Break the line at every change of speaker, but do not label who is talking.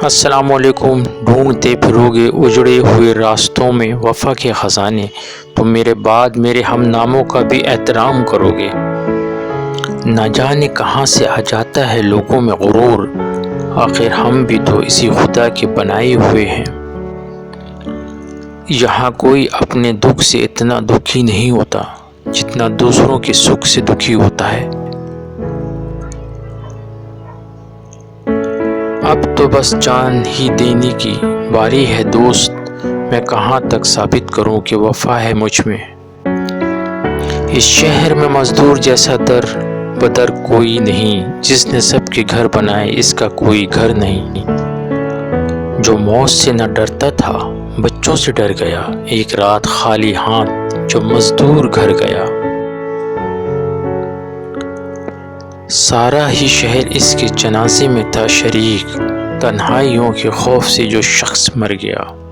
السلام علیکم۔ ڈھونڈتے پھروگے اجڑے ہوئے راستوں میں وفا کے خزانے، تو میرے بعد میرے ہم ناموں کا بھی احترام کرو گے۔ نہ جانے کہاں سے آ جاتا ہے لوگوں میں غرور، آخر ہم بھی تو اسی خدا کے بنائے ہوئے ہیں۔ یہاں کوئی اپنے دکھ سے اتنا دکھی نہیں ہوتا جتنا دوسروں کے سکھ سے دکھی ہوتا ہے۔ اب تو بس جان ہی دینے کی باری ہے دوست، میں کہاں تک ثابت کروں کہ وفا ہے مجھ میں۔ اس شہر میں مزدور جیسا در بدر کوئی نہیں، جس نے سب کے گھر بنائے اس کا کوئی گھر نہیں۔ جو موت سے نہ ڈرتا تھا بچوں سے ڈر گیا، ایک رات خالی ہاتھ جو مزدور گھر گیا۔ سارا ہی شہر اس کے جنازے میں تھا شریک، تنہائیوں کے خوف سے جو شخص مر گیا۔